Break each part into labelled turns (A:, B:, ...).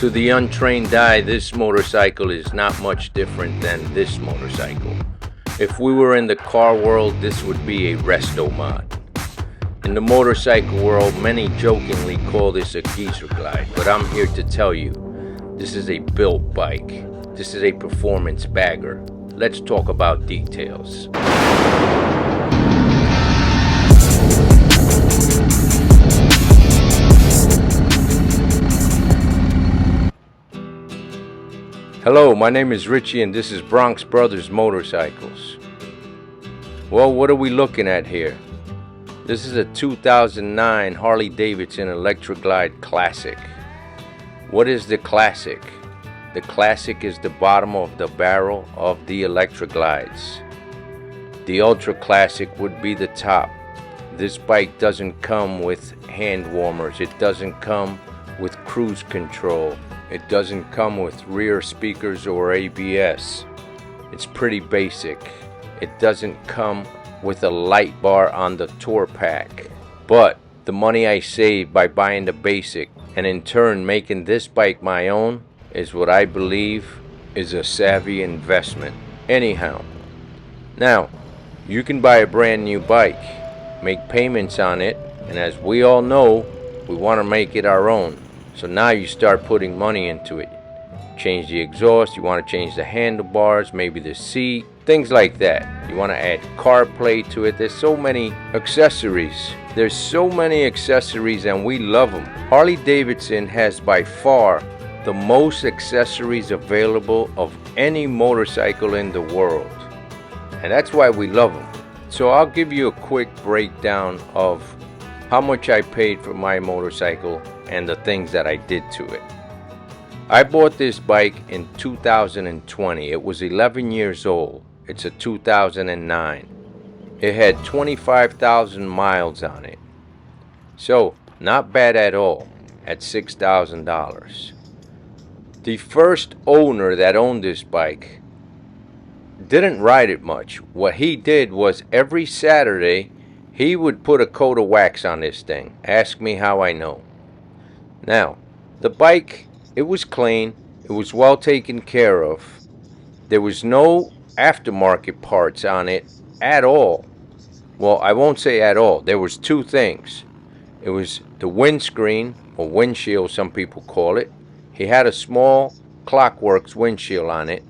A: To the untrained eye, this motorcycle is not much different than this motorcycle. If we were in the car world, this would be a resto mod. In the motorcycle world, many jokingly call this a geezer glide, but I'm here to tell you, this is a built bike. This is a performance bagger. Let's talk about details. Hello, my name is Richie and this is Bronx Brothers Motorcycles. Well, what are we looking at here? This is a 2009 Harley Davidson Electra Glide Classic. What is the Classic? The Classic is the bottom of the barrel of the Electra Glides. The Ultra Classic would be the top. This bike doesn't come with hand warmers. It doesn't come with cruise control. It doesn't come with rear speakers or ABS. It's pretty basic. It doesn't come with a light bar on the tour pack. But the money I saved by buying the basic and in turn making this bike my own is what I believe is a savvy investment. Anyhow, now you can buy a brand new bike, make payments on it, and as we all know, we want to make it our own. So now you start putting money into it. Change the exhaust, you want to change the handlebars, maybe the seat, things like that. You want to add CarPlate to it. There's so many accessories. There's so many accessories and we love them. Harley Davidson has by far the most accessories available of any motorcycle in the world. And that's why we love them. So I'll give you a quick breakdown of how much I paid for my motorcycle and the things that I did to it. I bought this bike in 2020. It was 11 years old. It's a 2009. It had 25,000 miles on it. So, not bad at all at $6,000. The first owner that owned this bike didn't ride it much. What he did was every Saturday he would put a coat of wax on this thing. Ask me how I know. Now, the bike, it was clean, it was well taken care of. There was no aftermarket parts on it at all. Well, I won't say at all. There was two things. It was the windscreen, or windshield some people call it. He had a small Clockworks windshield on it,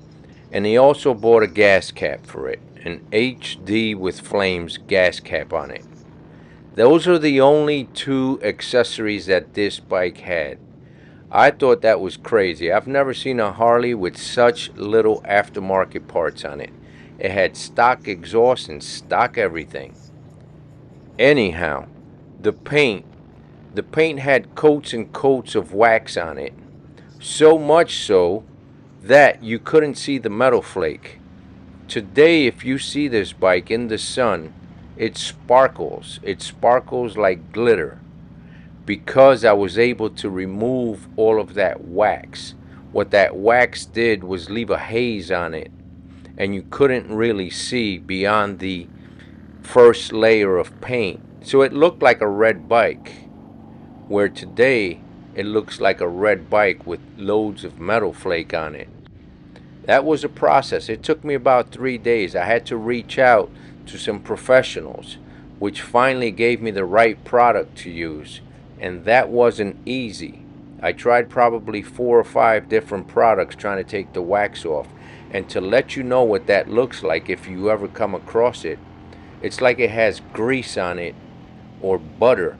A: and he also bought a gas cap for it, an HD with flames gas cap on it. Those are the only two accessories that this bike had. I thought that was crazy. I've never seen a Harley with such little aftermarket parts on it. It had stock exhaust and stock everything. Anyhow, the paint had coats and coats of wax on it. So much so that you couldn't see the metal flake. Today, if you see this bike in the sun, it sparkles. It sparkles like glitter because I was able to remove all of that wax. What that wax did was leave a haze on it, and you couldn't really see beyond the first layer of paint. So it looked like a red bike, where today it looks like a red bike with loads of metal flake on it. That was a process. It took me about 3 days. I had to reach out to some professionals, which finally gave me the right product to use, and that wasn't easy. I tried probably 4 or 5 different products trying to take the wax off, and to let you know what that looks like if you ever come across it, it's like it has grease on it or butter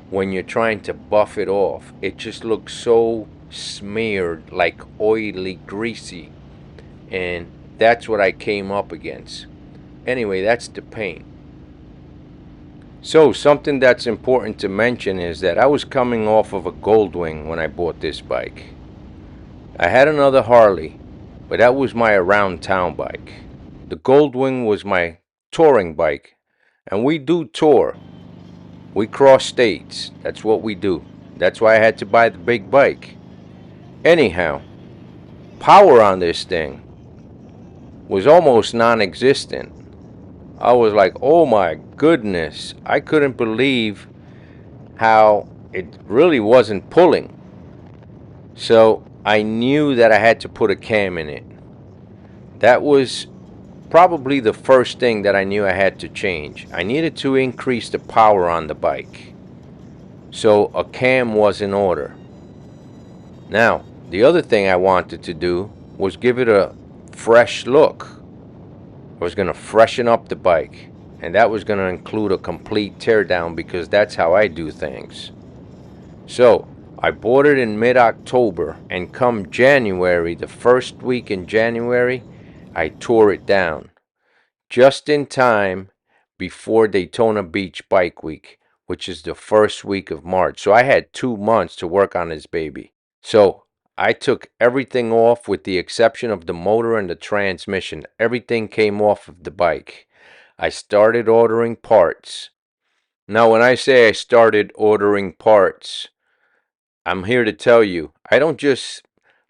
A: when you're trying to buff it off. It just looks so smeared, like oily, greasy, and that's what I came up against. Anyway, that's the paint. So something that's important to mention is that I was coming off of a Goldwing when I bought this bike. I had another Harley, but that was my around town bike. The Goldwing was my touring bike, and we do tour. We cross states. That's what we do. That's why I had to buy the big bike. Anyhow, power on this thing was almost non-existent. I was like, oh my goodness, I couldn't believe how it really wasn't pulling. So I knew that I had to put a cam in it. That was probably the first thing that I knew I had to change. I needed to increase the power on the bike. So a cam was in order. Now, the other thing I wanted to do was give it a fresh look. I was going to freshen up the bike, and that was going to include a complete teardown because that's how I do things. So, I bought it in mid-October, and come January, the first week in January, I tore it down. Just in time before Daytona Beach Bike Week, which is the first week of March. So I had 2 months to work on this baby. So I took everything off with the exception of the motor and the transmission. Everything came off of the bike. I started ordering parts. Now, when I say I started ordering parts, I'm here to tell you, I don't just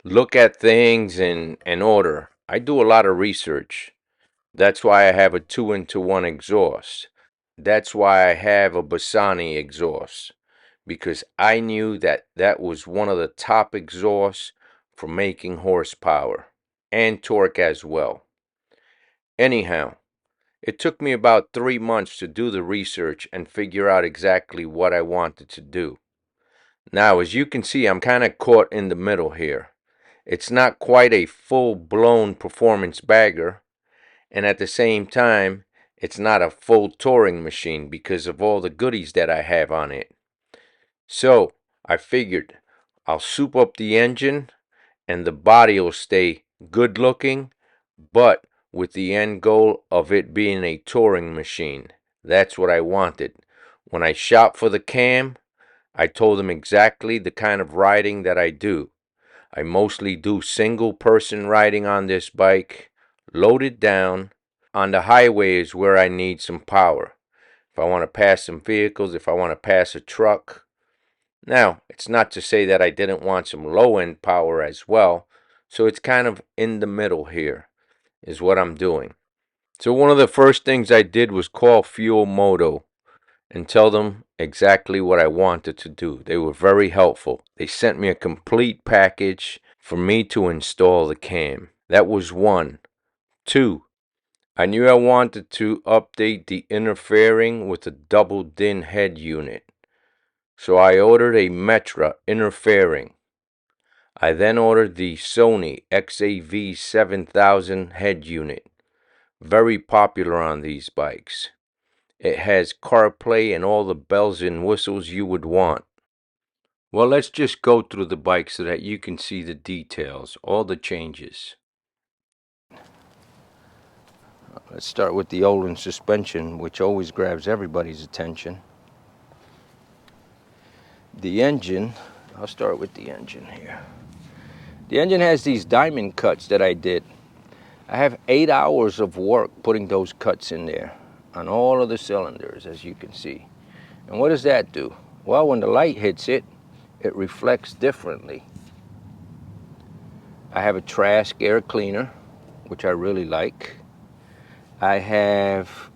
A: look at things and order. I do a lot of research. That's why I have a 2-into-1 exhaust. That's why I have a Bassani exhaust. Because I knew that that was one of the top exhausts for making horsepower and torque as well. Anyhow, it took me about 3 months to do the research and figure out exactly what I wanted to do. Now, as you can see, I'm kind of caught in the middle here. It's not quite a full-blown performance bagger, and at the same time, it's not a full touring machine because of all the goodies that I have on it. So, I figured I'll soup up the engine and the body will stay good looking, but with the end goal of it being a touring machine. That's what I wanted. When I shot for the cam, I told them exactly the kind of riding that I do. I mostly do single person riding on this bike, loaded down. On the highway is where I need some power. If I want to pass some vehicles, if I want to pass a truck. Now, it's not to say that I didn't want some low-end power as well, so it's kind of in the middle here, is what I'm doing. So one of the first things I did was call Fuel Moto and tell them exactly what I wanted to do. They were very helpful. They sent me a complete package for me to install the cam. That was one. Two, I knew I wanted to update the interfering with a double DIN head unit. So I ordered a Metra interfering. I then ordered the Sony XAV-7000 head unit. Very popular on these bikes. It has CarPlay and all the bells and whistles you would want. Well, let's just go through the bike so that you can see the details, all the changes. Let's start with the Ohlins suspension, which always grabs everybody's attention. The engine, I'll start with the engine here. The engine has these diamond cuts that I did. I have 8 hours of work putting those cuts in there on all of the cylinders, as you can see. And what does that do? Well, when the light hits it, it reflects differently. I have a Trask air cleaner, which I really like. I have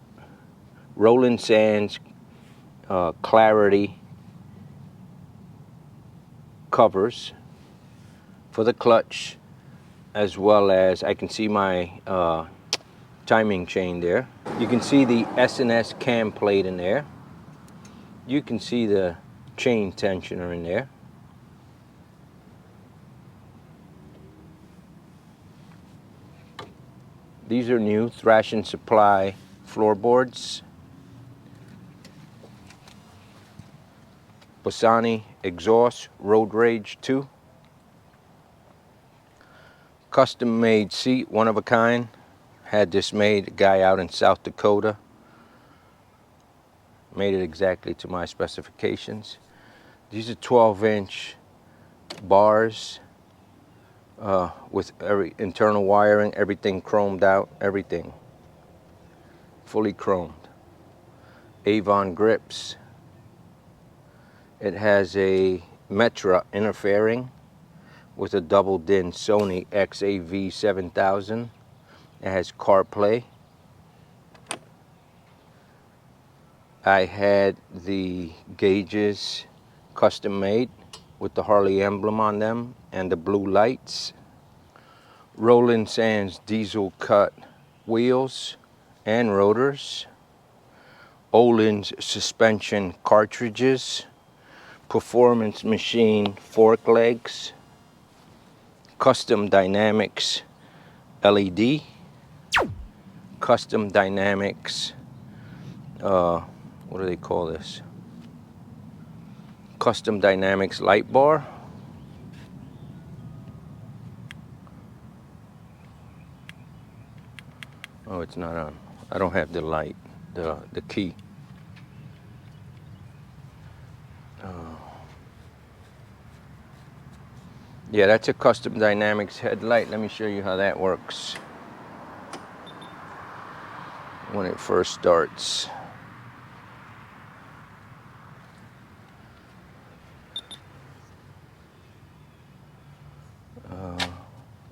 A: Roland Sands Clarity covers for the clutch, as well as I can see my timing chain there. You can see the S&S Cam Plate in there. You can see the chain tensioner in there. These are new Thrashin Supply floorboards. Bassani Exhaust Road Rage 2. Custom made seat, one of a kind. Had this made, a guy out in South Dakota. Made it exactly to my specifications. These are 12-inch bars with every internal wiring, everything chromed out, everything. Fully chromed. Avon grips. It has a Metra interfering with a double DIN Sony XAV-7000. It has CarPlay. I had the gauges custom made with the Harley emblem on them and the blue lights. Roland Sands diesel cut wheels and rotors. Ohlins suspension cartridges. Performance machine fork legs. Custom Dynamics LED. Custom Dynamics, what do they call this? Custom Dynamics light bar. Oh, it's not on. I don't have the light, the key. Yeah, that's a Custom Dynamics headlight. Let me show you how that works when it first starts.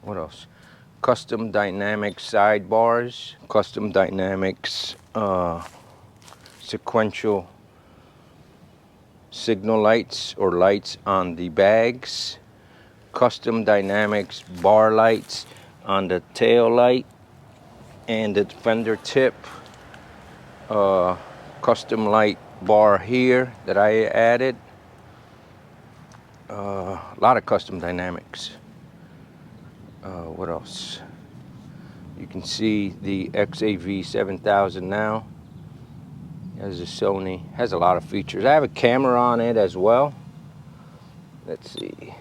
A: What else? Custom Dynamics sidebars, Custom Dynamics sequential signal lights or lights on the bags, Custom Dynamics bar lights on the tail light and the fender tip, custom light bar here that I added, a lot of Custom Dynamics. What else? You can see the XAV-7000 now. Has a Sony, has a lot of features. I have a camera on it as well. Let's see.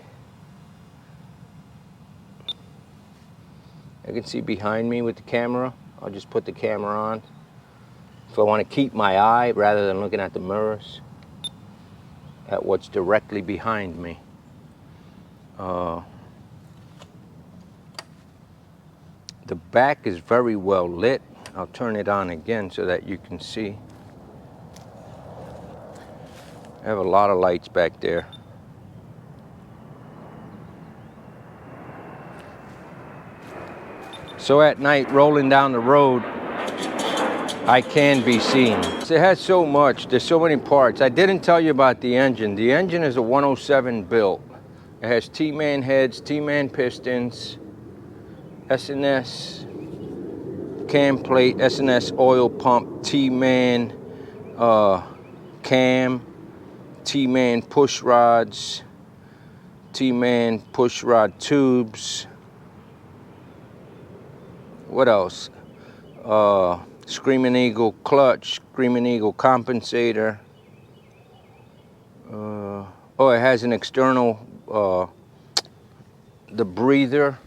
A: I can see behind me with the camera. I'll just put the camera on. If I want to keep my eye rather than looking at the mirrors, at what's directly behind me. The back is very well lit. I'll turn it on again so that you can see. I have a lot of lights back there. So at night, rolling down the road, I can be seen. It has so much, there's so many parts. I didn't tell you about the engine. The engine is a 107 built. It has T-man heads, T-man pistons, S&S Cam Plate, S&S oil pump, T-man cam, T-man push rods, T-man push rod tubes. What else? Screaming Eagle clutch, Screaming Eagle compensator. Oh, it has an external, the breather.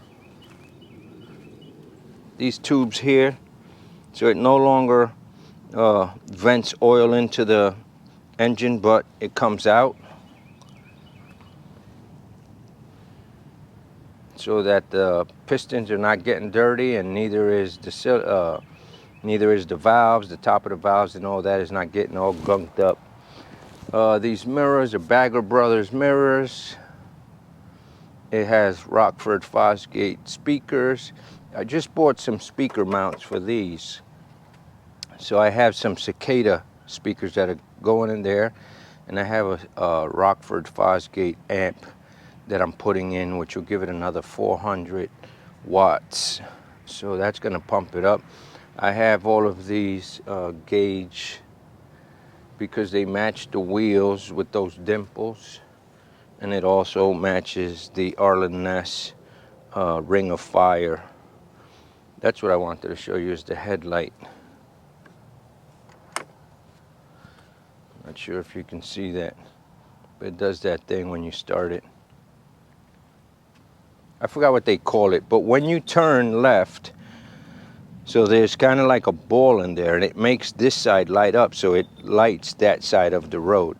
A: These tubes here, so it no longer vents oil into the engine, but it comes out so that the pistons are not getting dirty, and neither is the valves, the top of the valves and all that is not getting all gunked up. These mirrors are Bagger Brothers mirrors. It has Rockford Fosgate speakers. I just bought some speaker mounts for these. So I have some Cicada speakers that are going in there, and I have a Rockford Fosgate amp that I'm putting in, which will give it another 400 watts. So that's gonna pump it up. I have all of these gauge because they match the wheels with those dimples, and it also matches the Ohlins Ring of Fire. That's what I wanted to show you, is the headlight. Not sure if you can see that, but it does that thing when you start it. I forgot what they call it, but when you turn left, so there's kind of like a ball in there, and it makes this side light up, so it lights that side of the road.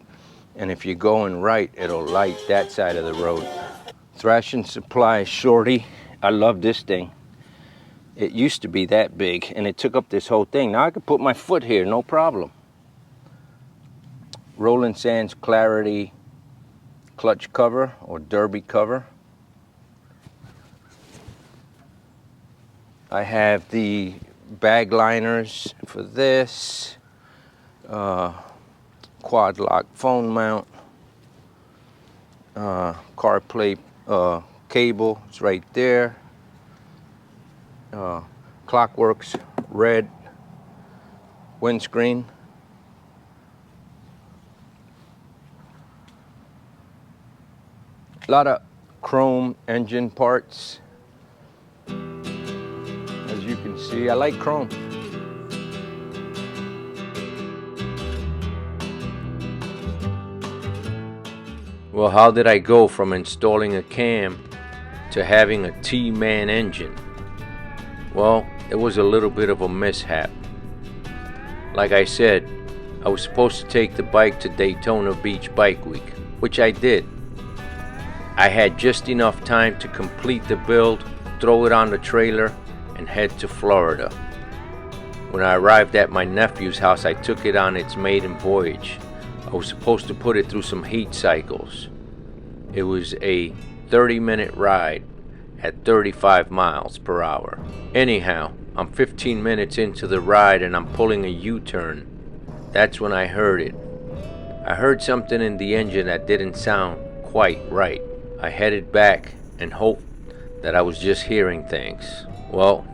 A: And if you're going right, it'll light that side of the road. Thrashin Supply Shorty. I love this thing. It used to be that big, and it took up this whole thing. Now I could put my foot here, no problem. Roland Sands Clarity clutch cover or derby cover. I have the bag liners for this, quad lock phone mount, cable is right there. Clockworks red windscreen. A lot of chrome engine parts. As you can see, I like chrome. Well, how did I go from installing a cam to having a T-man engine? Well, it was a little bit of a mishap. Like I said, I was supposed to take the bike to Daytona Beach Bike Week, which I did. I had just enough time to complete the build, throw it on the trailer, and head to Florida. When I arrived at my nephew's house, I took it on its maiden voyage. I was supposed to put it through some heat cycles. It was a 30-minute ride at 35 miles per hour. Anyhow, I'm 15 minutes into the ride and I'm pulling a U-turn. That's when I heard it. I heard something in the engine that didn't sound quite right. I headed back and hoped that I was just hearing things. Well,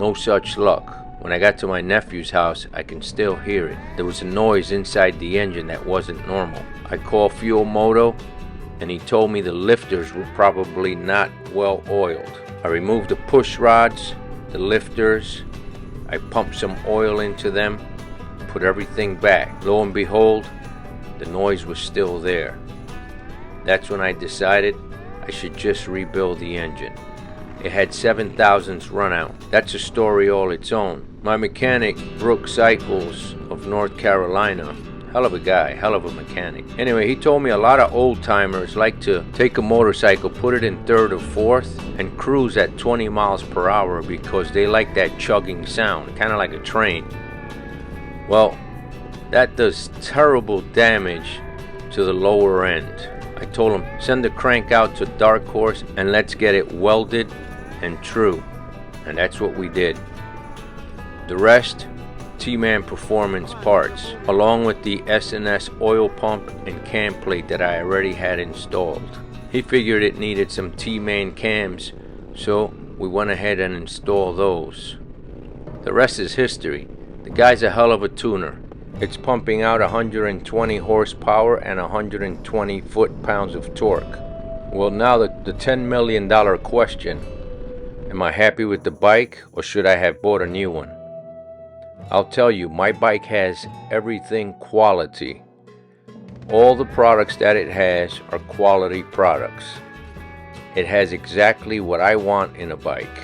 A: no such luck. When I got to my nephew's house, I can still hear it. There was a noise inside the engine that wasn't normal. I called Fuel Moto and he told me the lifters were probably not well oiled. I removed the push rods, the lifters, I pumped some oil into them, put everything back. Lo and behold, the noise was still there. That's when I decided I should just rebuild the engine. It had 7,000s run out. That's a story all its own. My mechanic, Brooks Cycles of North Carolina, hell of a guy, hell of a mechanic. Anyway, he told me a lot of old timers like to take a motorcycle, put it in third or fourth, and cruise at 20 miles per hour because they like that chugging sound, kind of like a train. Well, that does terrible damage to the lower end. I told him, send the crank out to Dark Horse and let's get it welded and true. And that's what we did. The rest, T-Man Performance parts, along with the S&S oil pump and cam plate that I already had installed. He figured it needed some T-Man cams, so we went ahead and installed those. The rest is history. The guy's a hell of a tuner. It's pumping out 120 horsepower and 120 foot-pounds of torque. Well, now the $10 million question. Am I happy with the bike or should I have bought a new one? I'll tell you, my bike has everything quality. All the products that it has are quality products. It has exactly what I want in a bike,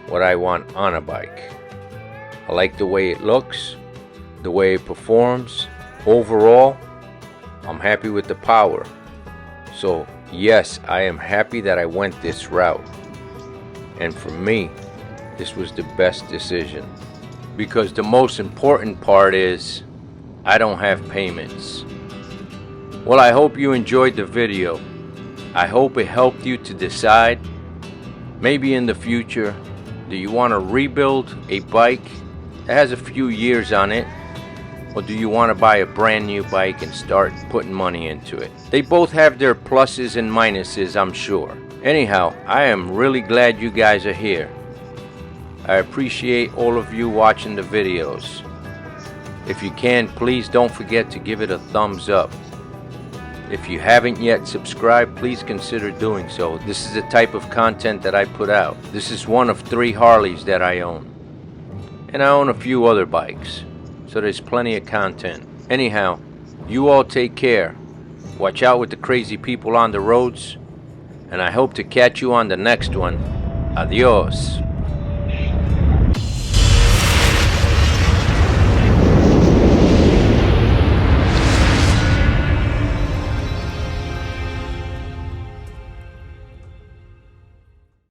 A: what I want on a bike. I like the way it looks, the way it performs. Overall, I'm happy with the power. So yes, I am happy that I went this route. And for me, this was the best decision. Because the most important part is, I don't have payments. Well, I hope you enjoyed the video. I hope it helped you to decide, maybe in the future, do you want to rebuild a bike that has a few years on it, or do you want to buy a brand new bike and start putting money into it? They both have their pluses and minuses, I'm sure. Anyhow, I am really glad you guys are here. I appreciate all of you watching the videos. If you can, please don't forget to give it a thumbs up. If you haven't yet subscribed, please consider doing so. This is the type of content that I put out. This is one of 3 Harleys that I own. And I own a few other bikes. So there's plenty of content. Anyhow, you all take care. Watch out with the crazy people on the roads. And I hope to catch you on the next one. Adios.